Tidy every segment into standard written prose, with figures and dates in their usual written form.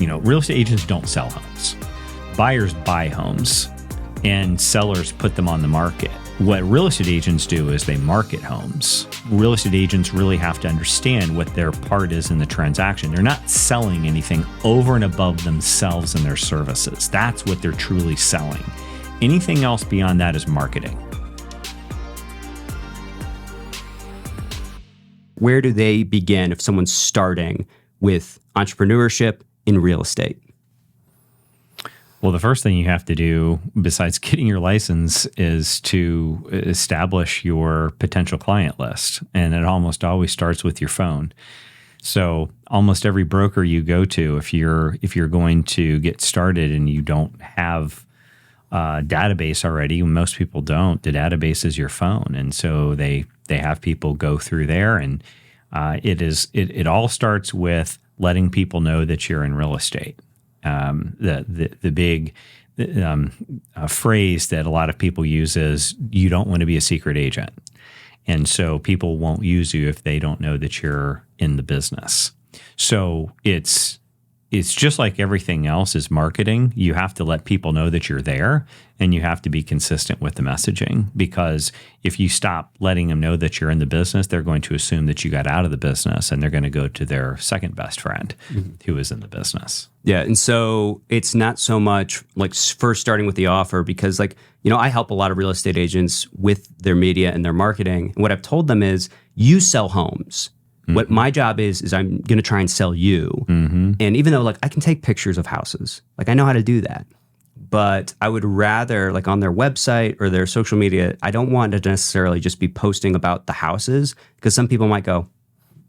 Real estate agents don't sell homes. Buyers buy homes and sellers put them on the market. What real estate agents do is they market homes. Real estate agents really have to understand what their part is in the transaction. They're not selling anything over and above themselves and their services. That's what they're truly selling. Anything else beyond that is marketing. Where do they begin if someone's starting with entrepreneurship in real estate? Well, the first thing you have to do, besides getting your license, is to establish your potential client list. And it almost always starts with your phone. So almost every broker you go to, if you're going to get started and you don't have a database already, most people don't, the database is your phone. And so they have people go through there. And it all starts with letting people know that you're in real estate. The big phrase that a lot of people use is, you don't want to be a secret agent. And so people won't use you if they don't know that you're in the business. So it's just like everything else is marketing. You have to let people know that you're there, and you have to be consistent with the messaging, because if you stop letting them know that you're in the business, they're going to assume that you got out of the business, and they're going to go to their second best friend who is in the business. Yeah. And so it's not so much like first starting with the offer, because I help a lot of real estate agents with their media and their marketing. And what I've told them is, you sell homes. What my job is I'm going to try and sell you. And even though I can take pictures of houses, I know how to do that. But I would rather on their website or their social media, I don't want to necessarily just be posting about the houses, because some people might go,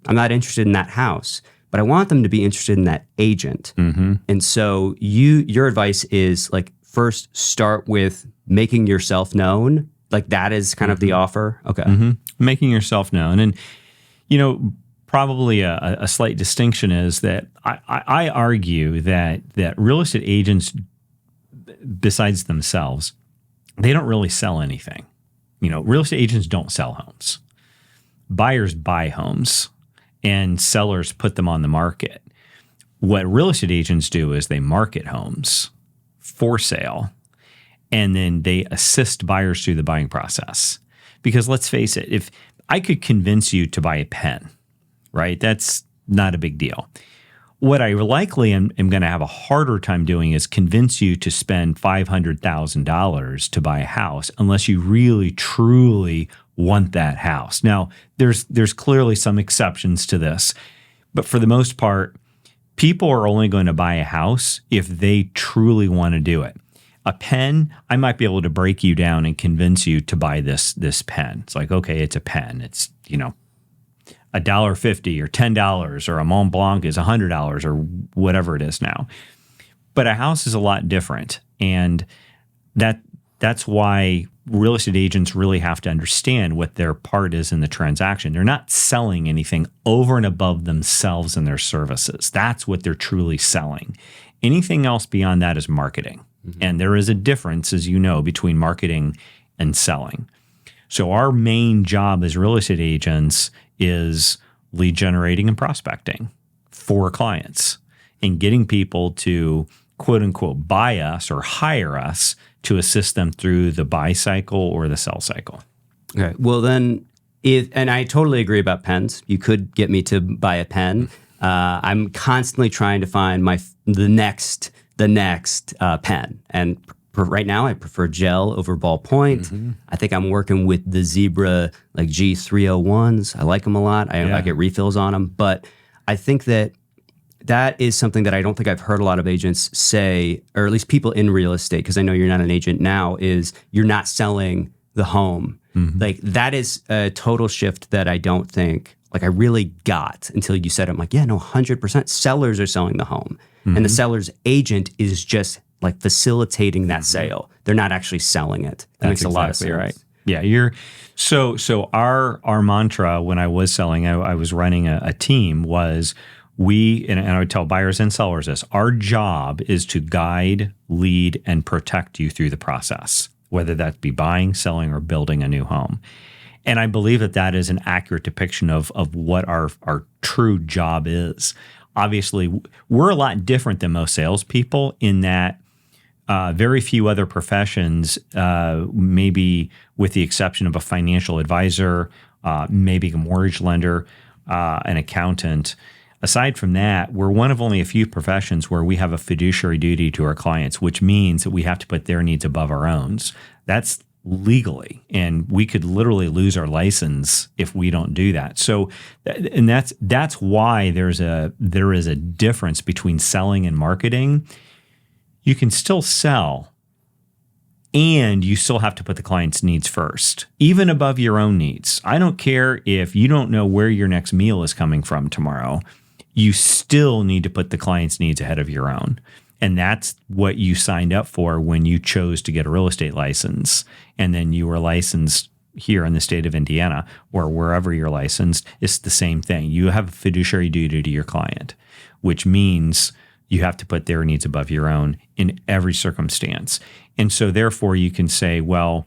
I'm not interested in that house, but I want them to be interested in that agent. And so your advice is first start with making yourself known. That is kind of the offer. Okay. Making yourself known. And, probably a slight distinction is that I argue that real estate agents, besides themselves, they don't really sell anything. Real estate agents don't sell homes. Buyers buy homes and sellers put them on the market. What real estate agents do is they market homes for sale, and then they assist buyers through the buying process. Because let's face it, if I could convince you to buy a pen, right? That's not a big deal. What I likely am going to have a harder time doing is convince you to spend $500,000 to buy a house, unless you really, truly want that house. Now, there's clearly some exceptions to this, but for the most part, people are only going to buy a house if they truly want to do it. A pen, I might be able to break you down and convince you to buy this pen. It's okay, it's a pen. It's, $1.50 or $10, or a Mont Blanc is $100 or whatever it is now. But a house is a lot different. And that's why real estate agents really have to understand what their part is in the transaction. They're not selling anything over and above themselves and their services. That's what they're truly selling. Anything else beyond that is marketing. And there is a difference, as you know, between marketing and selling. So our main job as real estate agents is lead generating and prospecting for clients, and getting people to quote unquote buy us or hire us to assist them through the buy cycle or the sell cycle. Okay. Well, then, and I totally agree about pens. You could get me to buy a pen. I'm constantly trying to find the next pen. And right now, I prefer gel over ballpoint. I think I'm working with the Zebra G301s. I like them a lot. I get refills on them. But I think that is something that I don't think I've heard a lot of agents say, or at least people in real estate, because I know you're not an agent now, is you're not selling the home. That is a total shift that I don't think I really got until you said it. I'm 100% sellers are selling the home. And the seller's agent is just facilitating that sale. They're not actually selling it. That makes a lot of sense. Right. Yeah, so our mantra when I was selling, I was running a team, was and I would tell buyers and sellers this: our job is to guide, lead, and protect you through the process, whether that be buying, selling, or building a new home. And I believe that is an accurate depiction of what our true job is. obviously we're a lot different than most salespeople in that very few other professions, maybe with the exception of a financial advisor, maybe a mortgage lender, an accountant. Aside from that, we're one of only a few professions where we have a fiduciary duty to our clients, which means that we have to put their needs above our own. That's legally, and we could literally lose our license if we don't do that. So, and that's why there is a difference between selling and marketing. You can still sell, and you still have to put the client's needs first, even above your own needs. I don't care if you don't know where your next meal is coming from tomorrow. You still need to put the client's needs ahead of your own. And that's what you signed up for when you chose to get a real estate license. And then you were licensed here in the state of Indiana or wherever you're licensed. It's the same thing. You have a fiduciary duty to your client, which means you have to put their needs above your own in every circumstance. And so therefore you can say, well,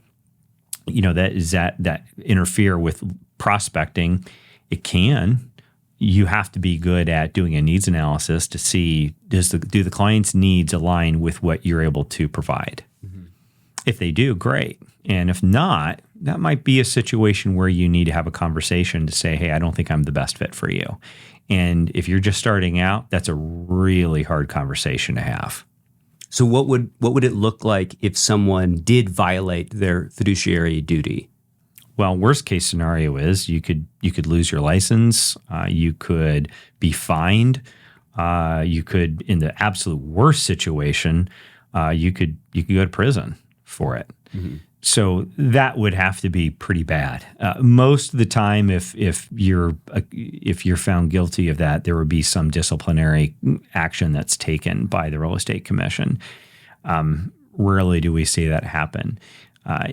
that interfere with prospecting? It can. You have to be good at doing a needs analysis to see, do the client's needs align with what you're able to provide? Mm-hmm. If they do, great. And if not, that might be a situation where you need to have a conversation to say, hey, I don't think I'm the best fit for you. And if you're just starting out, that's a really hard conversation to have. So what would it look like if someone did violate their fiduciary duty? Well, worst case scenario is you could lose your license. You could be fined. You could, in the absolute worst situation, you could go to prison for it. Mm-hmm. So that would have to be pretty bad. Most of the time, if you're found guilty of that, there would be some disciplinary action that's taken by the real estate commission. Rarely do we see that happen.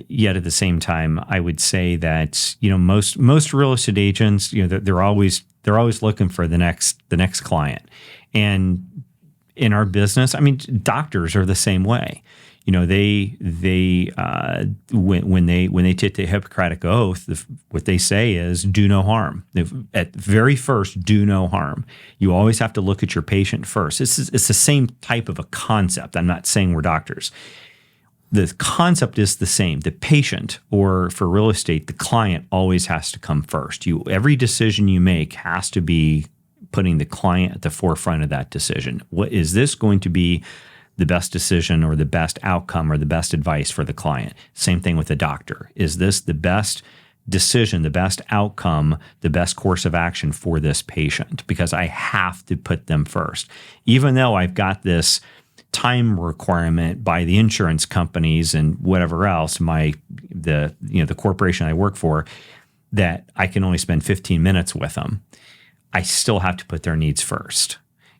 Yet at the same time, I would say that most real estate agents, they're always looking for the next client. And in our business, I mean, doctors are the same way. When they take the Hippocratic Oath, what they say is do no harm. At very first, do no harm. You always have to look at your patient first. It's the same type of a concept. I'm not saying we're doctors. The concept is the same. The patient, or for real estate, the client always has to come first. Every decision you make has to be putting the client at the forefront of that decision. What is this going to be the best decision or the best outcome or the best advice for the client? Same thing with the doctor. Is this the best decision, the best outcome, the best course of action for this patient? Because I have to put them first. Even though I've got this time requirement by the insurance companies and whatever else, the corporation I work for, that I can only spend 15 minutes with them, I still have to put their needs first.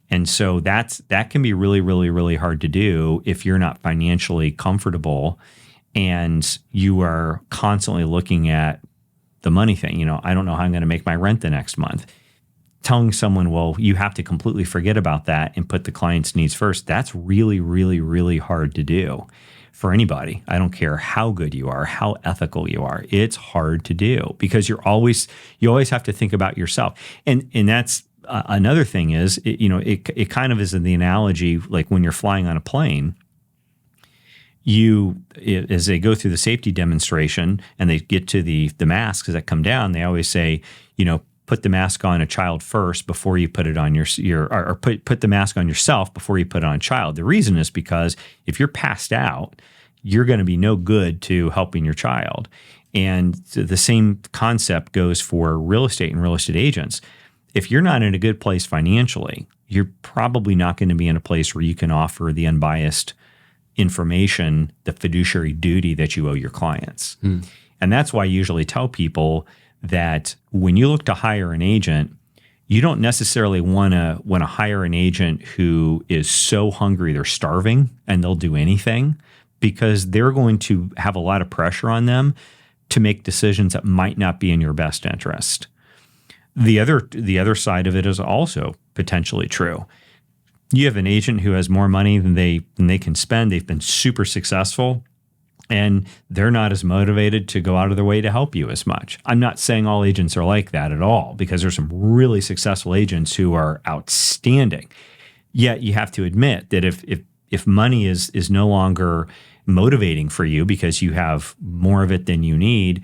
And so that can be really, really, really hard to do if you're not financially comfortable and you are constantly looking at the money thing. I don't know how I'm going to make my rent the next month. Telling someone, well, you have to completely forget about that and put the client's needs first, that's really, really, really hard to do for anybody. I don't care how good you are, how ethical you are. It's hard to do because you always have to think about yourself. And that's another thing is, it kind of is in the analogy like when you're flying on a plane. As they go through the safety demonstration and they get to the masks that come down, they always say, put the mask on a child first before you put it on or put the mask on yourself before you put it on a child. The reason is because if you're passed out, you're going to be no good to helping your child. And the same concept goes for real estate and real estate agents. If you're not in a good place financially, you're probably not going to be in a place where you can offer the unbiased information, the fiduciary duty that you owe your clients. And that's why I usually tell people that when you look to hire an agent, you don't necessarily want to hire an agent who is so hungry they're starving and they'll do anything, because they're going to have a lot of pressure on them to make decisions that might not be in your best interest. The other side of it is also potentially true. You have an agent who has more money than they can spend. They've been super successful. and they're not as motivated to go out of their way to help you as much. I'm not saying all agents are like that at all, because there's some really successful agents who are outstanding. Yet you have to admit that if money is no longer motivating for you because you have more of it than you need,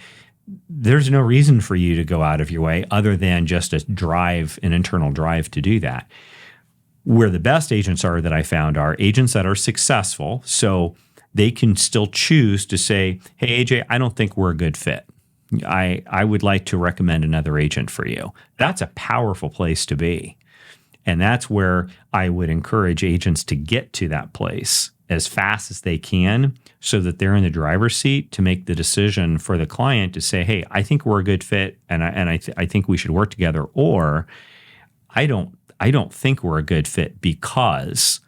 there's no reason for you to go out of your way other than just an internal drive to do that. Where the best agents are that I found are agents that are successful. So they can still choose to say, hey, AJ, I don't think we're a good fit. I would like to recommend another agent for you. That's a powerful place to be. And that's where I would encourage agents to get to that place as fast as they can so that they're in the driver's seat to make the decision for the client to say, hey, I think we're a good fit and I think we should work together, or I don't think we're a good fit because,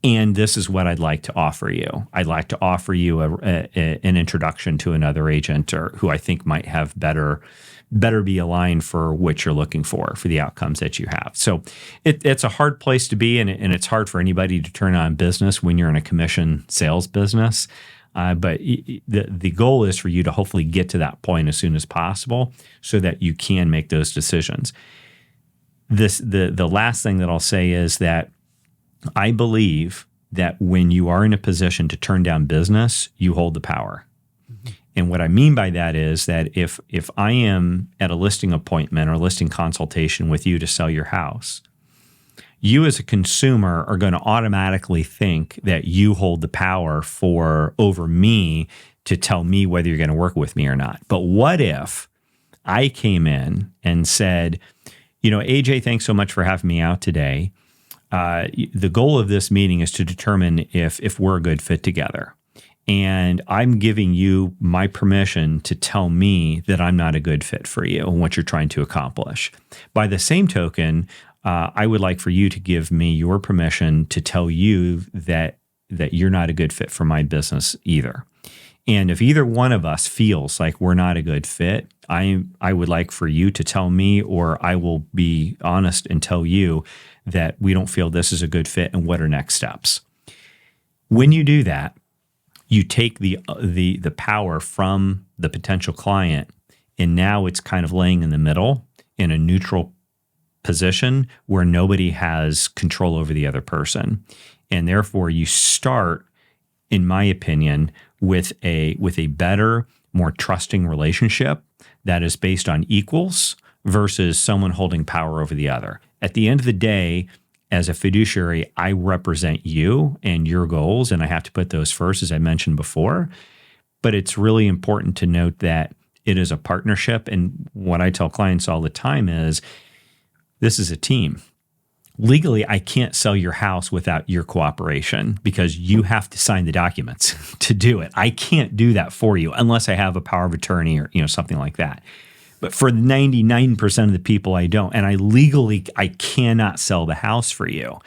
and this is what I'd like to offer you. I'd like to offer you an introduction to another agent or who I think might have better be aligned for what you're looking for the outcomes that you have. So it's a hard place to be, and it's hard for anybody to turn on business when you're in a commission sales business. But the goal is for you to hopefully get to that point as soon as possible so that you can make those decisions. The last thing that I'll say is that I believe that when you are in a position to turn down business, you hold the power. Mm-hmm. And what I mean by that is that if I am at a listing appointment or listing consultation with you to sell your house, you as a consumer are going to automatically think that you hold the power over me to tell me whether you're going to work with me or not. But what if I came in and said, AJ, thanks so much for having me out today. The goal of this meeting is to determine if we're a good fit together. And I'm giving you my permission to tell me that I'm not a good fit for you and what you're trying to accomplish. By the same token, I would like for you to give me your permission to tell you that you're not a good fit for my business either. And if either one of us feels like we're not a good fit, I would like for you to tell me, or I will be honest and tell you that we don't feel this is a good fit and what are next steps. When you do that, you take the power from the potential client, and now it's kind of laying in the middle in a neutral position where nobody has control over the other person. And therefore you start, in my opinion, with a better, more trusting relationship that is based on equals versus someone holding power over the other. At the end of the day, as a fiduciary, I represent you and your goals, and I have to put those first, as I mentioned before. But it's really important to note that it is a partnership. And what I tell clients all the time is, this is a team. Legally, I can't sell your house without your cooperation because you have to sign the documents to do it. I can't do that for you unless I have a power of attorney or something like that. But for 99% of the people, I don't. And I cannot sell the house for you.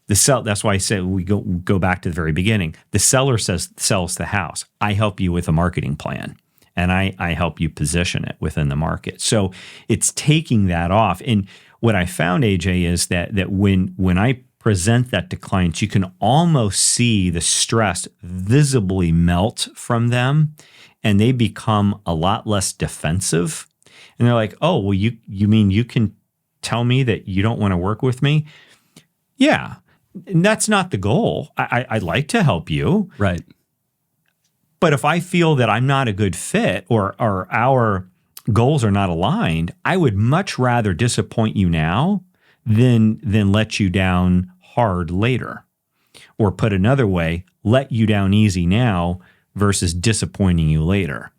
That's why I said we go back to the very beginning. The seller sells the house. I help you with a marketing plan, and I help you position it within the market. So it's taking that off. And what I found, AJ, is that when I present that to clients, you can almost see the stress visibly melt from them, and they become a lot less defensive. And they're like, oh, well, you mean you can tell me that you don't want to work with me? Yeah, and that's not the goal. I'd like to help you. Right. But if I feel that I'm not a good fit or our goals are not aligned, I would much rather disappoint you now than let you down hard later. Or put another way, let you down easy now versus disappointing you later.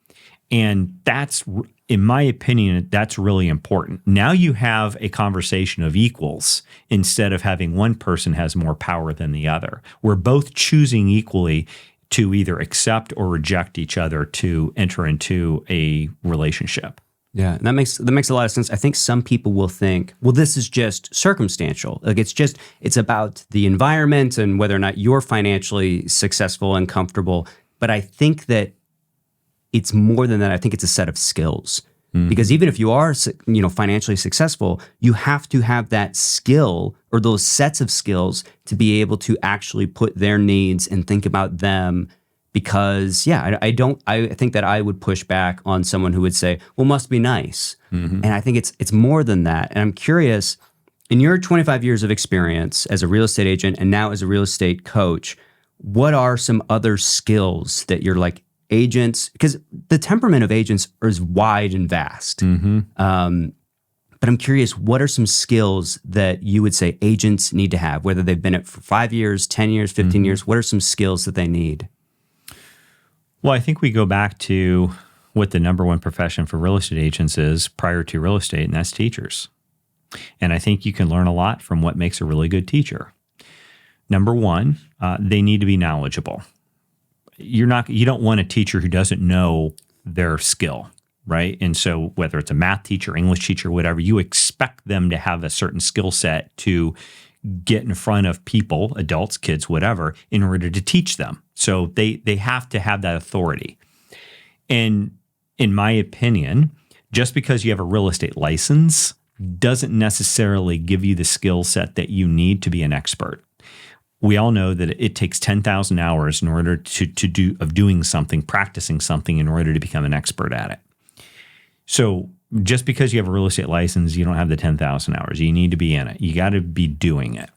And that's, in my opinion, that's really important. Now you have a conversation of equals instead of having one person has more power than the other. We're both choosing equally to either accept or reject each other to enter into a relationship. Yeah, and that makes a lot of sense. I think some people will think, well, this is just circumstantial. Like it's about the environment and whether or not you're financially successful and comfortable. But I think that it's more than that. I think it's a set of skills. Mm-hmm. Because even if you are, financially successful, you have to have that skill or those sets of skills to be able to actually put their needs and think about them because I think that I would push back on someone who would say, well, must be nice. And I think it's more than that. And I'm curious, in your 25 years of experience as a real estate agent and now as a real estate coach, what are some other skills that you're like agents, because the temperament of agents is wide and vast. But I'm curious, what are some skills that you would say agents need to have, whether they've been it for 5 years, 10 years, 15 years? What are some skills that they need? Well, I think we go back to what the number one profession for real estate agents is prior to real estate, and that's teachers. And I think you can learn a lot from what makes a really good teacher. Number one, they need to be knowledgeable. You don't want a teacher who doesn't know their skill, right? And so whether it's a math teacher, English teacher, whatever, you expect them to have a certain skill set to get in front of people, adults, kids, whatever, in order to teach them. So they have to have that authority. And in my opinion, just because you have a real estate license doesn't necessarily give you the skill set that you need to be an expert. We all know that it takes 10,000 hours in order doing something, practicing something in order to become an expert at it. So just because you have a real estate license, you don't have the 10,000 hours. You need to be in it. You got to be doing it.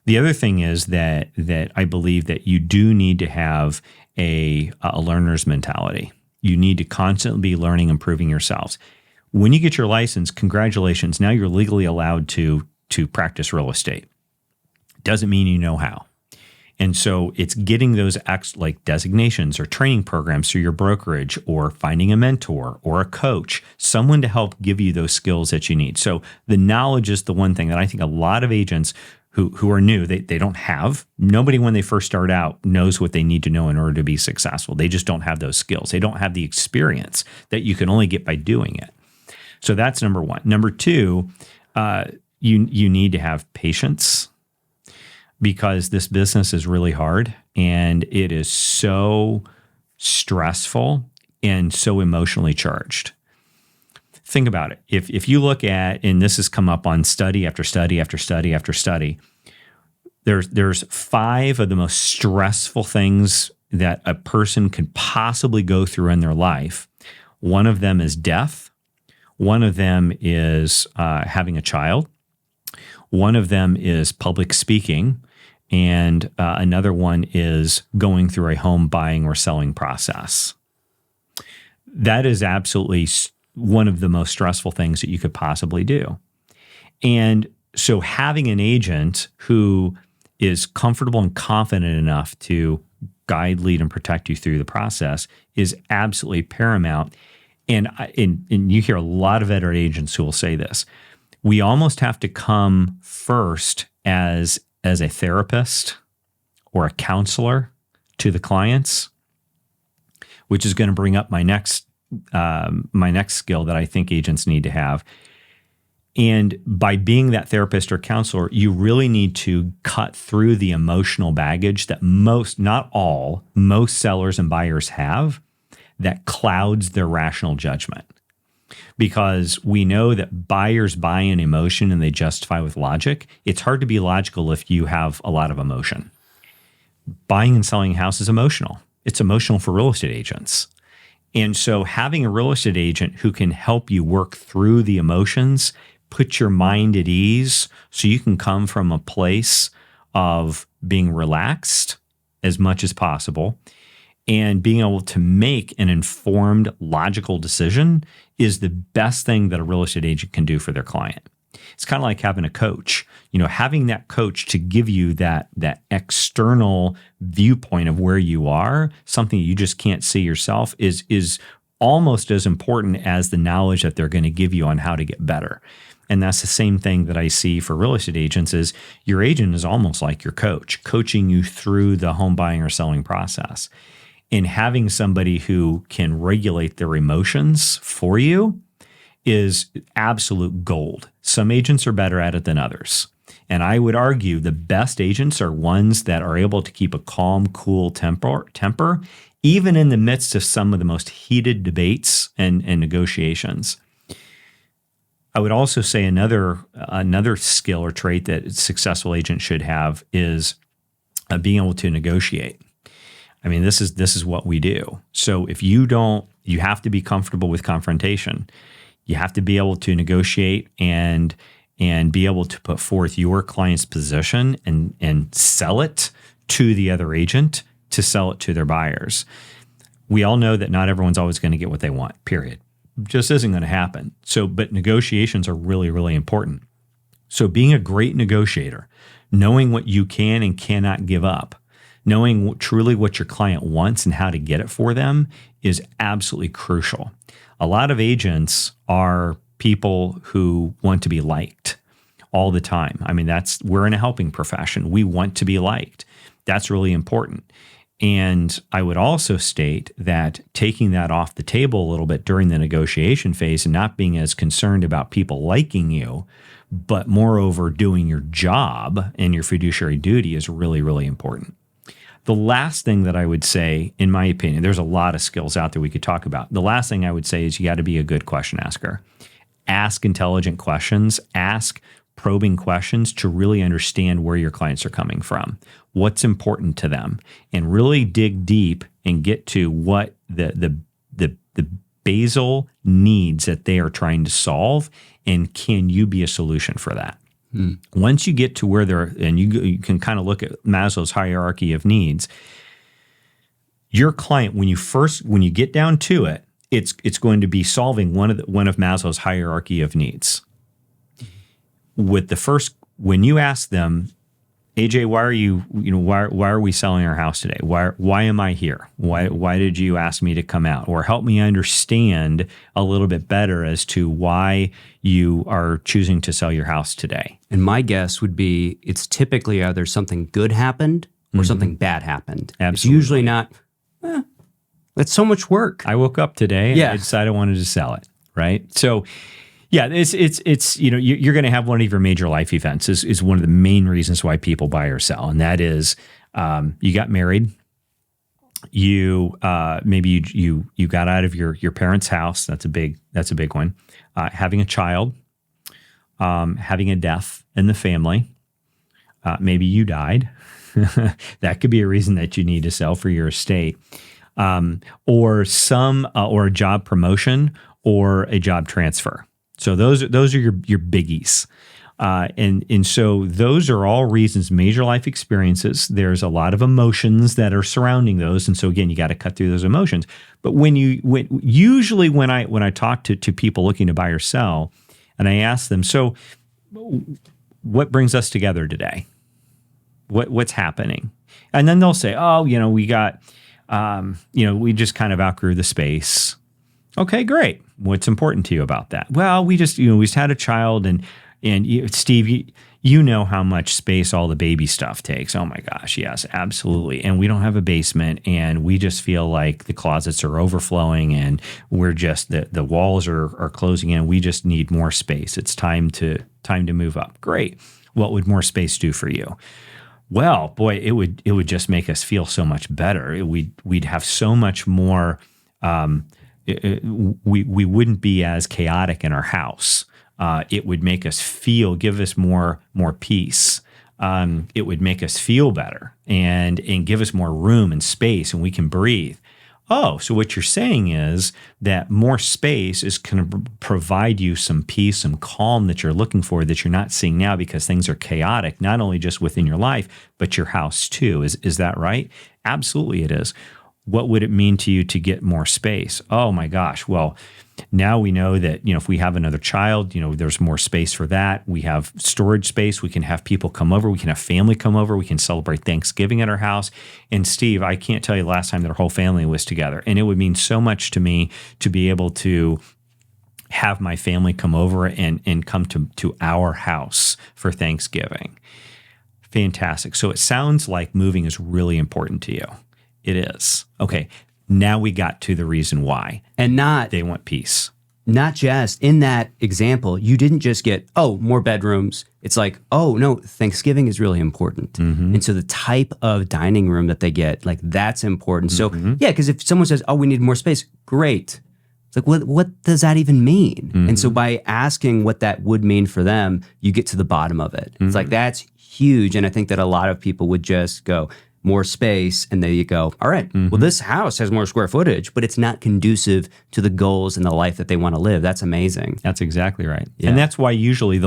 The other thing is that I believe that you do need to have a learner's mentality. You need to constantly be learning, improving yourselves. When you get your license, congratulations. Now you're legally allowed to practice real estate. Doesn't mean you know how. And so it's getting those like designations or training programs through your brokerage, or finding a mentor or a coach, someone to help give you those skills that you need. So the knowledge is the one thing that I think a lot of agents who are new, they don't have. Nobody when they first start out knows what they need to know in order to be successful. They just don't have those skills. They don't have the experience that you can only get by doing it. So that's number one. Number two, you need to have patience, because this business is really hard and it is so stressful and so emotionally charged. Think about it. If you look at, and this has come up on study after study after study after study, there's 5 of the most stressful things that a person could possibly go through in their life. One of them is death. One of them is having a child. One of them is public speaking. And another one is going through a home buying or selling process. That is absolutely one of the most stressful things that you could possibly do. And so having an agent who is comfortable and confident enough to guide, lead, and protect you through the process is absolutely paramount. And you hear a lot of veteran agents who will say this. We almost have to come first as a therapist or a counselor to the clients, which is going to bring up my next skill that I think agents need to have. And by being that therapist or counselor, you really need to cut through the emotional baggage that most sellers and buyers have that clouds their rational judgment. Because we know that buyers buy in emotion and they justify with logic. It's hard to be logical if you have a lot of emotion. Buying and selling a house is emotional. It's emotional for real estate agents. And so having a real estate agent who can help you work through the emotions, put your mind at ease so you can come from a place of being relaxed as much as possible and being able to make an informed, logical decision is the best thing that a real estate agent can do for their client. It's kind of like having a coach. Having that coach to give you that external viewpoint of where you are, something you just can't see yourself, is almost as important as the knowledge that they're going to give you on how to get better. And that's the same thing that I see for real estate agents is your agent is almost like your coach, coaching you through the home buying or selling process. And having somebody who can regulate their emotions for you is absolute gold. Some agents are better at it than others. And I would argue the best agents are ones that are able to keep a calm, cool temper, even in the midst of some of the most heated debates and negotiations. I would also say another skill or trait that a successful agent should have is being able to negotiate. I mean, this is what we do. So if you don't, you have to be comfortable with confrontation. You have to be able to negotiate and be able to put forth your client's position and sell it to the other agent to sell it to their buyers. We all know that not everyone's always going to get what they want, period. Just isn't going to happen. So, but negotiations are really, really important. So being a great negotiator, knowing what you can and cannot give up, knowing truly what your client wants and how to get it for them is absolutely crucial. A lot of agents are people who want to be liked all the time. I mean, we're in a helping profession. We want to be liked. That's really important. And I would also state that taking that off the table a little bit during the negotiation phase and not being as concerned about people liking you, but moreover doing your job and your fiduciary duty is really, really important. The last thing that I would say, in my opinion, there's a lot of skills out there we could talk about. The last thing I would say is you got to be a good question asker. Ask intelligent questions. Ask probing questions to really understand where your clients are coming from, what's important to them, and really dig deep and get to what the basal needs that they are trying to solve, and can you be a solution for that? Once you get to where they're, and you can kind of look at Maslow's hierarchy of needs, your client, when you get down to it, it's going to be solving one of Maslow's hierarchy of needs. With the first, when you ask them, AJ, why are we selling our house today? Why am I here? Why did you ask me to come out? Or help me understand a little bit better as to why you are choosing to sell your house today. And my guess would be it's typically either something good happened or something bad happened. Absolutely. It's usually not, that's so much work. I woke up today and I decided I wanted to sell it, right? So yeah, it's you're going to have one of your major life events is one of the main reasons why people buy or sell, and that is you got married, you maybe you got out of your parents' house. That's a big one. Having a child, having a death in the family, maybe you died. That could be a reason that you need to sell for your estate, or a job promotion or a job transfer. So those are your biggies. And so those are all reasons, major life experiences. There's a lot of emotions that are surrounding those. And so again, you got to cut through those emotions. But usually when I talk to people looking to buy or sell, and I ask them, so what brings us together today? What's happening? And then they'll say, oh, we got, we just kind of outgrew the space. Okay, great. What's important to you about that? Well, we just had a child, and Steve, you know how much space all the baby stuff takes. Oh my gosh, yes, absolutely. And we don't have a basement, and we just feel like the closets are overflowing, and we're just the walls are closing in. We just need more space. It's time to move up. Great. What would more space do for you? Well, boy, it would just make us feel so much better. We'd have so much more. We wouldn't be as chaotic in our house. It would make us give us more peace. It would make us feel better and give us more room and space, and we can breathe. Oh, so what you're saying is that more space is going to provide you some peace, some calm that you're looking for that you're not seeing now because things are chaotic, not only just within your life, but your house too. Is that right? Absolutely it is. What would it mean to you to get more space? Oh my gosh. Well, now we know that, if we have another child, there's more space for that. We have storage space. We can have people come over. We can have family come over. We can celebrate Thanksgiving at our house. And Steve, I can't tell you the last time that our whole family was together. And it would mean so much to me to be able to have my family come over and come to our house for Thanksgiving. Fantastic. So it sounds like moving is really important to you. It is. Okay, now we got to the reason why. And they want peace. Not just in that example, you didn't just get, more bedrooms. It's like, no, Thanksgiving is really important. Mm-hmm. And so the type of dining room that they get, that's important. Mm-hmm. So, because if someone says, we need more space, great. It's like, what does that even mean? Mm-hmm. And so by asking what that would mean for them, you get to the bottom of it. Mm-hmm. It's like, that's huge. And I think that a lot of people would just go, more space, and then you go, all right, well, this house has more square footage, but it's not conducive to the goals and the life that they want to live. That's amazing. That's exactly right. Yeah. And that's why usually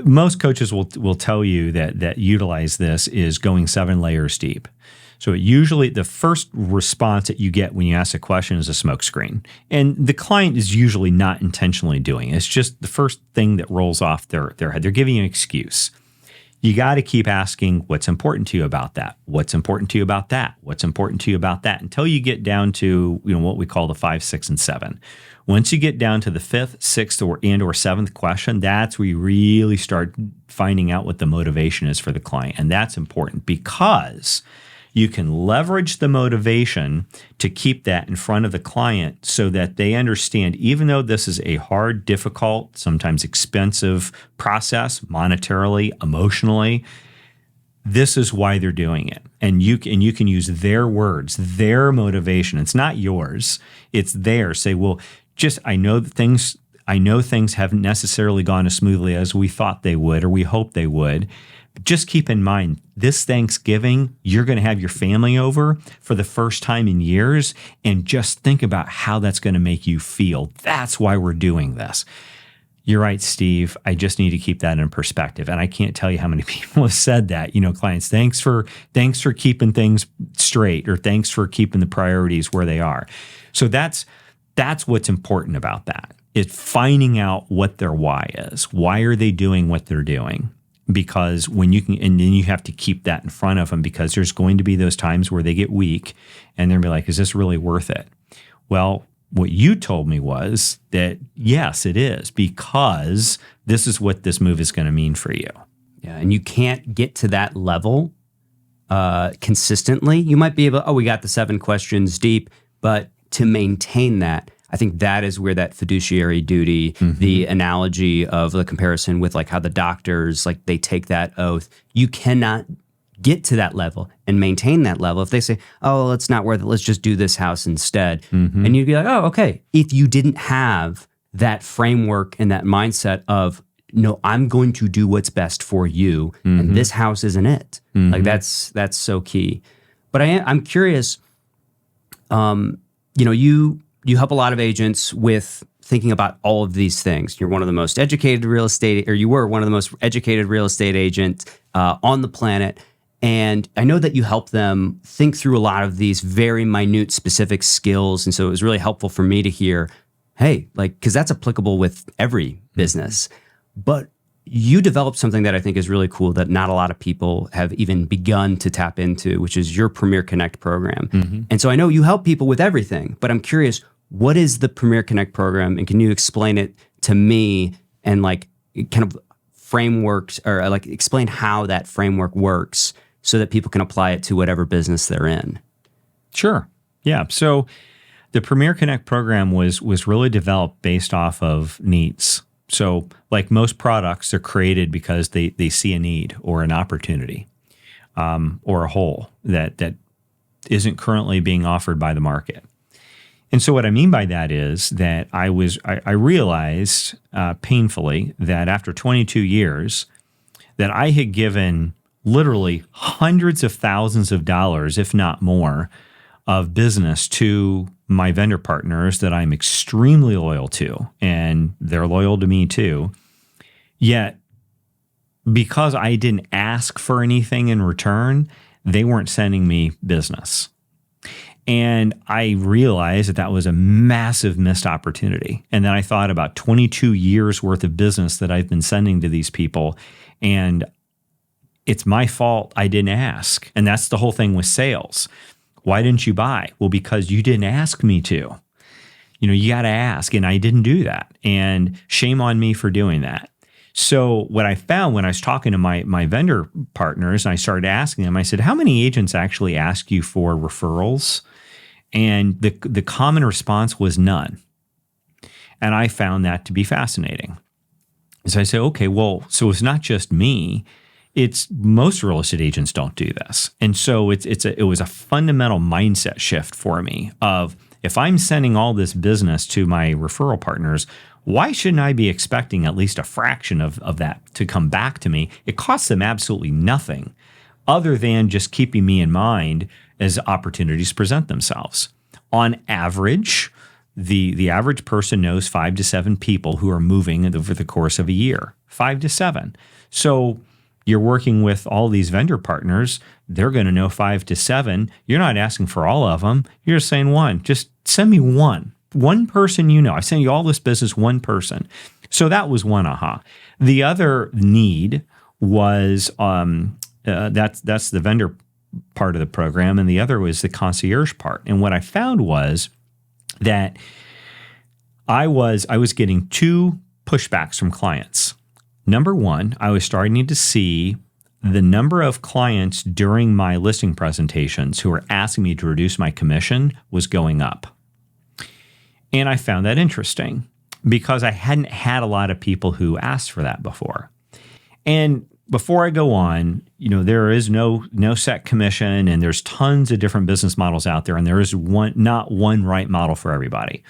most coaches will tell you that utilize this is going 7 layers deep. So usually the first response that you get when you ask a question is a smoke screen. And the client is usually not intentionally doing it. It's just the first thing that rolls off their head. They're giving you an excuse. You got to keep asking what's important to you about that. What's important to you about that? What's important to you about that? Until you get down to what we call the 5, 6, and 7. Once you get down to the 5th, 6th, or 7th question, that's where you really start finding out what the motivation is for the client. And that's important because you can leverage the motivation to keep that in front of the client so that they understand, even though this is a hard, difficult, sometimes expensive process, monetarily, emotionally, this is why they're doing it. And you can use their words, their motivation. It's not yours. It's theirs. Say, well, I know things haven't necessarily gone as smoothly as we thought they would or we hoped they would. Just keep in mind, this Thanksgiving, you're going to have your family over for the first time in years, and just think about how that's going to make you feel. That's why we're doing this. You're right, Steve. I just need to keep that in perspective. And I can't tell you how many people have said that. Clients, thanks for keeping things straight, or thanks for keeping the priorities where they are. So that's what's important about that. It's finding out what their why is. Why are they doing what they're doing? Because and then you have to keep that in front of them, because there's going to be those times where they get weak and they'll be like, is this really worth it? Well, what you told me was that, yes, it is, because this is what this move is going to mean for you. Yeah, and you can't get to that level consistently. You might be able, we got the 7 questions deep, but to maintain that, I think that is where that fiduciary duty, the analogy of the comparison with like how the doctors, like they take that oath, you cannot get to that level and maintain that level if they say, oh, well, it's not worth it, let's just do this house instead. And you'd be like, oh, okay. If you didn't have that framework and that mindset of, no, I'm going to do what's best for you, and this house isn't it. Like that's so key. But I'm curious, you help a lot of agents with thinking about all of these things. You're one of the most educated real estate, or you were one of the most educated real estate agents on the planet. And I know that you help them think through a lot of these very minute, specific skills. And so it was really helpful for me to hear, hey, because that's applicable with every business. But you developed something that I think is really cool that not a lot of people have even begun to tap into, which is your Premier Connect program. And so I know you help people with everything, but I'm curious, what is the Premier Connect program? And can you explain it to me and kind of frameworks, or explain how that framework works so that people can apply it to whatever business they're in? Sure. Yeah. So the Premier Connect program was really developed based off of needs. So like most products, they're created because they see a need or an opportunity or a hole that isn't currently being offered by the market. And so what I mean by that is that I realized painfully that after 22 years that I had given literally hundreds of thousands of dollars, if not more, of business to my vendor partners that I'm extremely loyal to, and they're loyal to me too. Yet, because I didn't ask for anything in return, they weren't sending me business. And I realized that was a massive missed opportunity. And then I thought about 22 years worth of business that I've been sending to these people, and it's my fault I didn't ask. And that's the whole thing with sales. Why didn't you buy? Well, because you didn't ask me to. You got to ask, and I didn't do that. And shame on me for doing that. So what I found when I was talking to my vendor partners, and I started asking them, I said, how many agents actually ask you for referrals? And the common response was none. And I found that to be fascinating. So I said, okay, well, so it's not just me. It's most real estate agents don't do this. And so it was a fundamental mindset shift for me of, if I'm sending all this business to my referral partners, why shouldn't I be expecting at least a fraction of that to come back to me? It costs them absolutely nothing, other than just keeping me in mind as opportunities present themselves. On average, the average person knows 5 to 7 people who are moving over the course of a year, 5 to 7. So you're working with all these vendor partners. They're going to know 5 to 7. You're not asking for all of them. You're just saying one. Just send me one person you know. I send you all this business, one person. So that was one aha. The other need was that's the vendor part of the program, and the other was the concierge part. And what I found was that I was getting 2 pushbacks from clients. Number one, I was starting to see the number of clients during my listing presentations who were asking me to reduce my commission was going up. And I found that interesting because I hadn't had a lot of people who asked for that before. And before I go on, there is no set commission, and there's tons of different business models out there, and there is not one right model for everybody.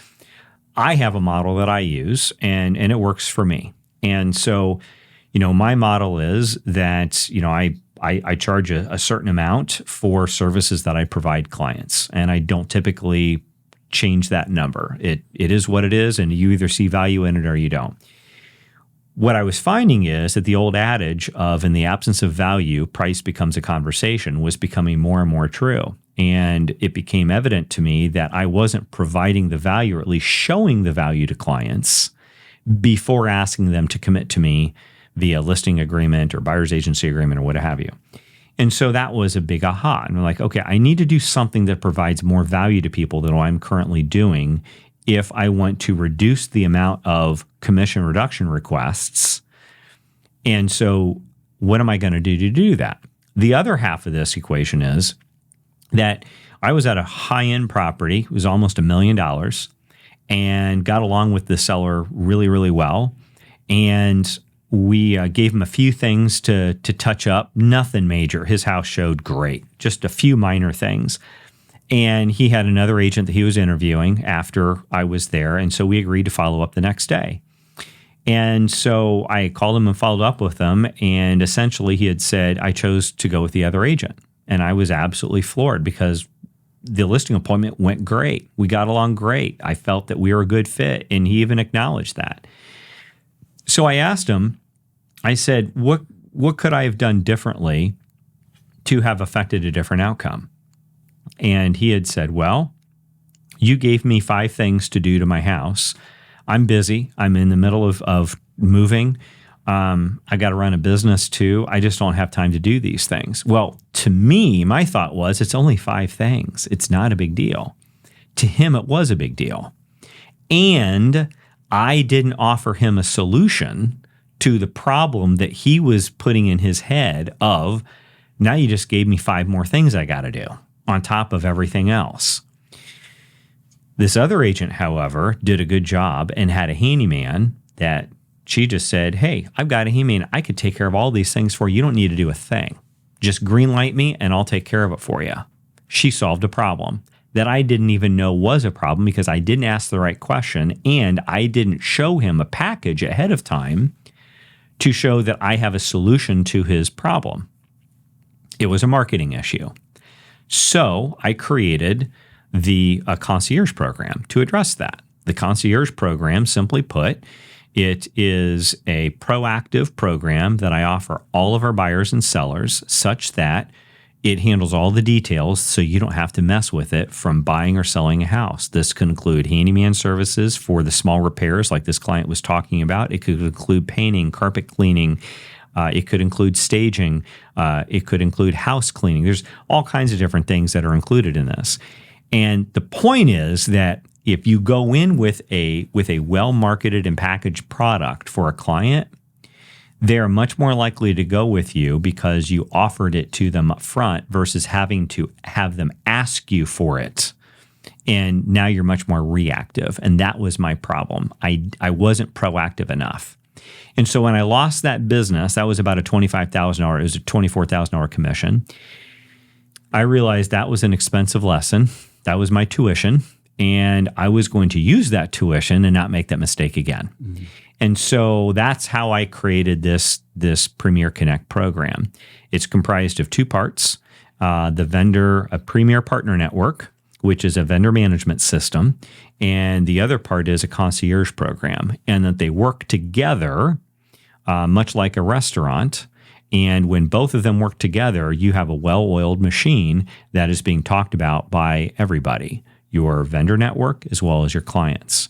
I have a model that I use, and it works for me. And so, my model is that, I charge a certain amount for services that I provide clients, and I don't typically change that number. It is what it is, and you either see value in it or you don't. What I was finding is that the old adage of in the absence of value, price becomes a conversation was becoming more and more true. And it became evident to me that I wasn't providing the value, or at least showing the value to clients before asking them to commit to me via listing agreement or buyer's agency agreement or what have you. And so that was a big aha. And I'm like, okay, I need to do something that provides more value to people than what I'm currently doing if I want to reduce the amount of commission reduction requests. And so what am I going to do that? The other half of this equation is that I was at a high-end property. It was almost $1 million and got along with the seller really, really well. And we gave him a few things to touch up, nothing major. His house showed great, just a few minor things. And he had another agent that he was interviewing after I was there. And so we agreed to follow up the next day. And so I called him and followed up with him. And essentially he had said, I chose to go with the other agent. And I was absolutely floored because the listing appointment went great. We got along great. I felt that we were a good fit. And he even acknowledged that. So I asked him, I said, what could I have done differently to have affected a different outcome? And he had said, well, you gave me 5 things to do to my house. I'm busy. I'm in the middle of moving. I got to run a business too. I just don't have time to do these things. Well, to me, my thought was it's only 5 things. It's not a big deal. To him, it was a big deal. And I didn't offer him a solution to the problem that he was putting in his head of, now you just gave me 5 more things I got to do on top of everything else. This other agent, however, did a good job and had a handyman that she just said, hey, I've got a handyman. I could take care of all these things for you. You don't need to do a thing. Just green light me and I'll take care of it for you. She solved a problem that I didn't even know was a problem because I didn't ask the right question and I didn't show him a package ahead of time to show that I have a solution to his problem. It was a marketing issue. So I created the concierge program to address that. The concierge program, simply put, it is a proactive program that I offer all of our buyers and sellers such that it handles all the details so you don't have to mess with it from buying or selling a house. This could include handyman services for the small repairs like this client was talking about. It could include painting, carpet cleaning. It could include staging. It could include house cleaning. There's all kinds of different things that are included in this. And the point is that if you go in with a well-marketed and packaged product for a client, they're much more likely to go with you because you offered it to them up front versus having to have them ask you for it. And now you're much more reactive. And that was my problem. I wasn't proactive enough. And so when I lost that business, that was about a $25,000, it was a $24,000 commission. I realized that was an expensive lesson. That was my tuition. and I was going to use that tuition and not make that mistake again. Mm-hmm. And so that's how I created this Premier Connect program. It's comprised of two parts: a Premier Partner Network, which is a vendor management system, and the other part is a concierge program, and that they work together, much like a restaurant. And when both of them work together, you have a well-oiled machine that is being talked about by everybody, your vendor network as well as your clients.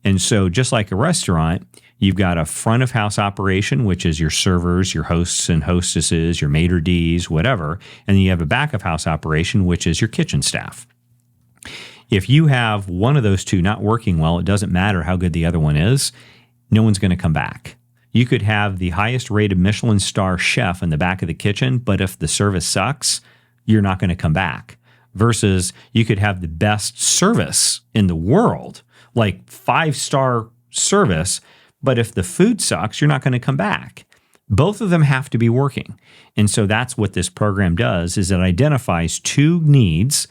And so just like a restaurant, you've got a front of house operation, which is your servers, your hosts and hostesses, your maitre d's, whatever. And then you have a back of house operation, which is your kitchen staff. If you have one of those two not working well, it doesn't matter how good the other one is, no one's going to come back. You could have the highest rated Michelin star chef in the back of the kitchen, but if the service sucks, you're not going to come back. Versus you could have the best service in the world, like 5-star service, but if the food sucks, you're not going to come back. Both of them have to be working. And so that's what this program does, is it identifies two needs: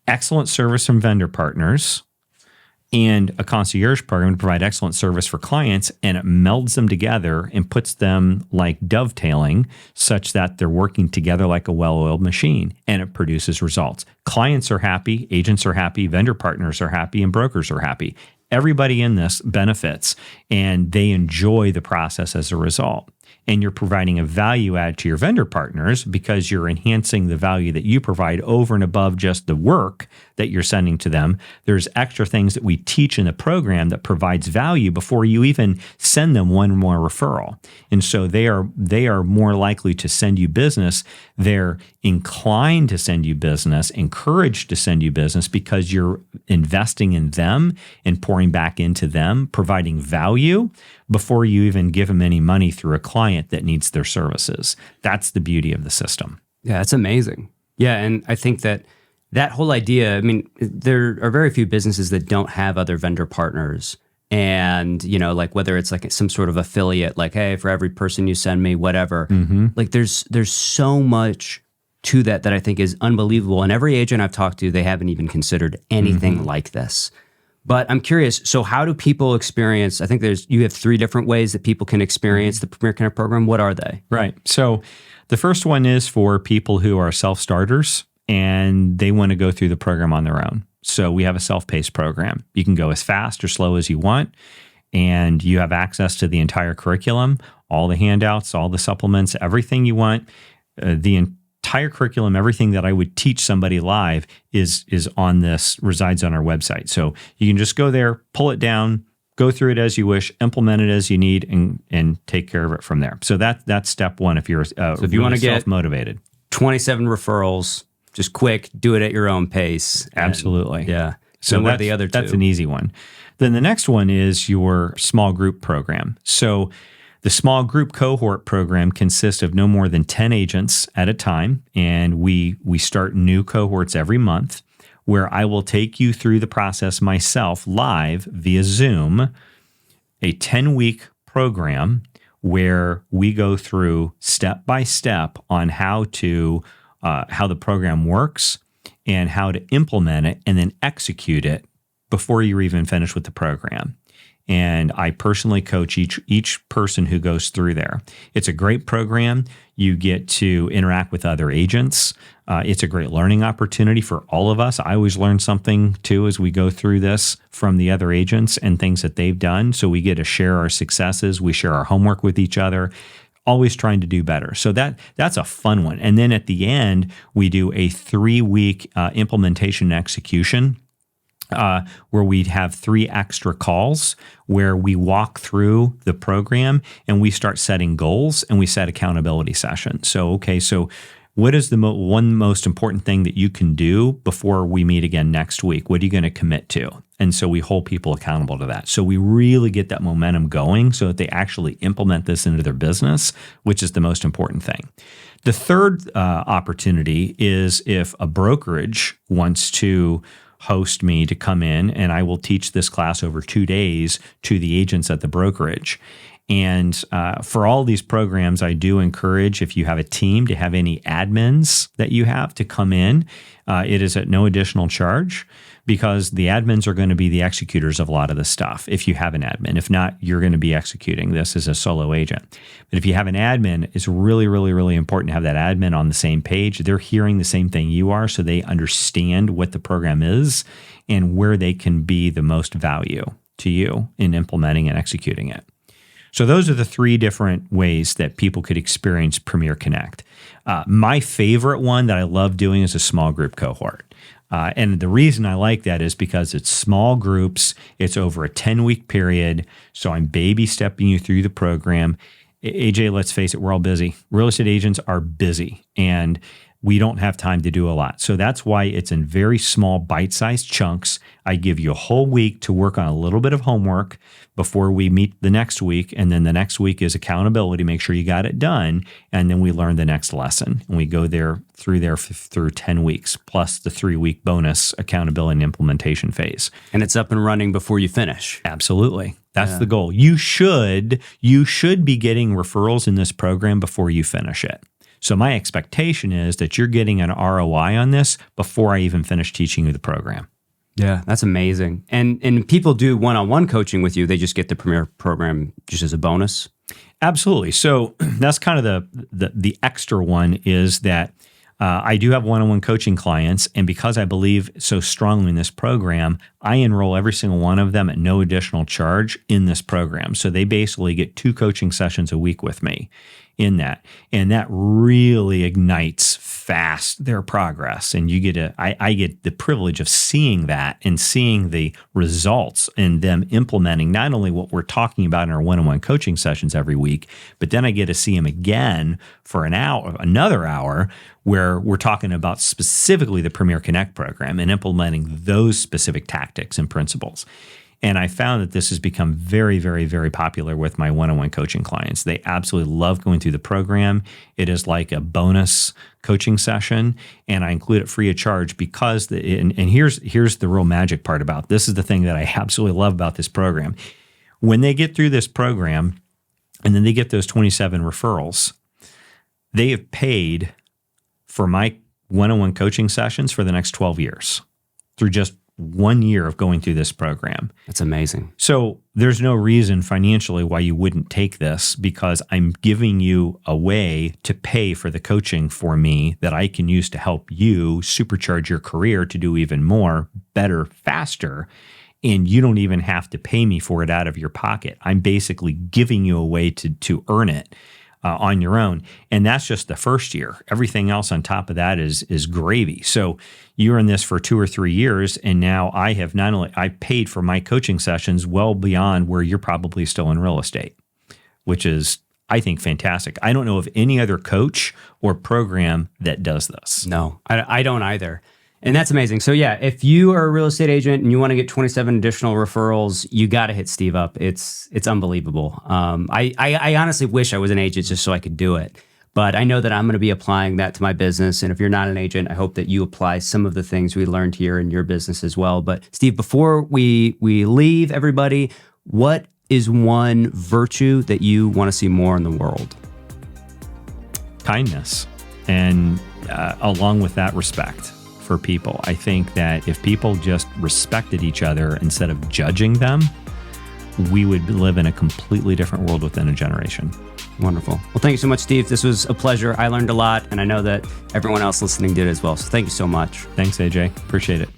excellent service from vendor partners and a concierge program to provide excellent service for clients, and it melds them together and puts them like dovetailing such that they're working together like a well-oiled machine, and it produces results. Clients are happy, agents are happy, vendor partners are happy, and brokers are happy. Everybody in this benefits, and they enjoy the process as a result. And you're providing a value add to your vendor partners because you're enhancing the value that you provide over and above just the work that you're sending to them. There's extra things that we teach in the program that provides value before you even send them one more referral. And so they are more likely to send you business. They're inclined to send you business, encouraged to send you business because you're investing in them and pouring back into them, providing value before you even give them any money through a client that needs their services. That's the beauty of the system. Yeah, that's amazing. Yeah, and I think that whole idea, I mean, there are very few businesses that don't have other vendor partners. And, you know, like whether it's like some sort of affiliate, like, hey, for every person you send me, whatever, like there's so much to that I think is unbelievable. And every agent I've talked to, they haven't even considered anything like this. But I'm curious, so how do people experience, I think you have 3 different ways that people can experience the Premier Connect program. What are they? Right. So the first one is for people who are self-starters and they want to go through the program on their own. So we have a self-paced program. You can go as fast or slow as you want, and you have access to the entire curriculum, all the handouts, all the supplements, everything you want. The entire curriculum, everything that I would teach somebody live is resides on our website. So you can just go there, pull it down, go through it as you wish, implement it as you need, and take care of it from there. So that's step one if you're if you want to get self-motivated. 27 referrals, just quick, do it at your own pace. Absolutely. Yeah. So what are the other 2? That's an easy one. Then the next one is your small group program. So the small group cohort program consists of no more than 10 agents at a time, and we start new cohorts every month where I will take you through the process myself live via Zoom, a 10-week program where we go through step by step on how the program works and how to implement it and then execute it before you're even finished with the program. And I personally coach each person who goes through there. It's a great program. You get to interact with other agents. It's a great learning opportunity for all of us. I always learn something too as we go through this from the other agents and things that they've done. So we get to share our successes. We share our homework with each other, always trying to do better. So that's a fun one. And then at the end, we do a 3-week implementation and execution where we'd have 3 extra calls where we walk through the program and we start setting goals and we set accountability sessions. So what is the one most important thing that you can do before we meet again next week? What are you going to commit to? And so we hold people accountable to that. So we really get that momentum going so that they actually implement this into their business, which is the most important thing. The third opportunity is if a brokerage wants to host me to come in, and I will teach this class over 2 days to the agents at the brokerage. And for all these programs, I do encourage, if you have a team, to have any admins that you have to come in. It is at no additional charge, because the admins are going to be the executors of a lot of the stuff if you have an admin. If not, you're going to be executing this as a solo agent. But if you have an admin, it's really, really, really important to have that admin on the same page. They're hearing the same thing you are, so they understand what the program is and where they can be the most value to you in implementing and executing it. So those are the 3 different ways that people could experience Premier Connect. My favorite one that I love doing is a small group cohort. And the reason I like that is because it's small groups. It's over a 10-week period. So I'm baby stepping you through the program. AJ, let's face it, we're all busy. Real estate agents are busy, and we don't have time to do a lot. So that's why it's in very small bite-sized chunks. I give you a whole week to work on a little bit of homework before we meet the next week. And then the next week is accountability, make sure you got it done. And then we learn the next lesson. And we go through 10 weeks, plus the 3-week bonus accountability and implementation phase. And it's up and running before you finish. Absolutely. That's the goal. You should be getting referrals in this program before you finish it. So my expectation is that you're getting an ROI on this before I even finish teaching you the program. Yeah, that's amazing. And people do one-on-one coaching with you. They just get the Premier program just as a bonus. Absolutely. So that's kind of the extra one, is that I do have one-on-one coaching clients, and because I believe so strongly in this program, I enroll every single one of them at no additional charge in this program. So they basically get 2 coaching sessions a week with me in that. And that really ignites fast their progress. And I get the privilege of seeing that and seeing the results and them implementing not only what we're talking about in our one-on-one coaching sessions every week, but then I get to see them again for another hour, where we're talking about specifically the Premier Connect program and implementing those specific tactics and principles. And I found that this has become very, very, very popular with my one-on-one coaching clients. They absolutely love going through the program. It is like a bonus coaching session, and I include it free of charge because here's the real magic part about this. Is the thing that I absolutely love about this program. When they get through this program and then they get those 27 referrals, they have paid for my one-on-one coaching sessions for the next 12 years through just 1 year of going through this program. That's amazing. So there's no reason financially why you wouldn't take this, because I'm giving you a way to pay for the coaching for me that I can use to help you supercharge your career to do even more, better, faster. And you don't even have to pay me for it out of your pocket. I'm basically giving you a way to earn it on your own. And that's just the first year. Everything else on top of that is gravy. So you're in this for 2 or 3 years, and now I paid for my coaching sessions well beyond where you're probably still in real estate, which is, I think, fantastic. I don't know of any other coach or program that does this. No, I don't either. And that's amazing. So yeah, if you are a real estate agent and you want to get 27 additional referrals, you got to hit Steve up. It's unbelievable. I honestly wish I was an agent just so I could do it. But I know that I'm going to be applying that to my business. And if you're not an agent, I hope that you apply some of the things we learned here in your business as well. But Steve, before we leave everybody, what is one virtue that you want to see more in the world? Kindness. And along with that, respect for people. I think that if people just respected each other instead of judging them, we would live in a completely different world within a generation. Wonderful. Well, thank you so much, Steve. This was a pleasure. I learned a lot, and I know that everyone else listening did as well. So thank you so much. Thanks, AJ. Appreciate it.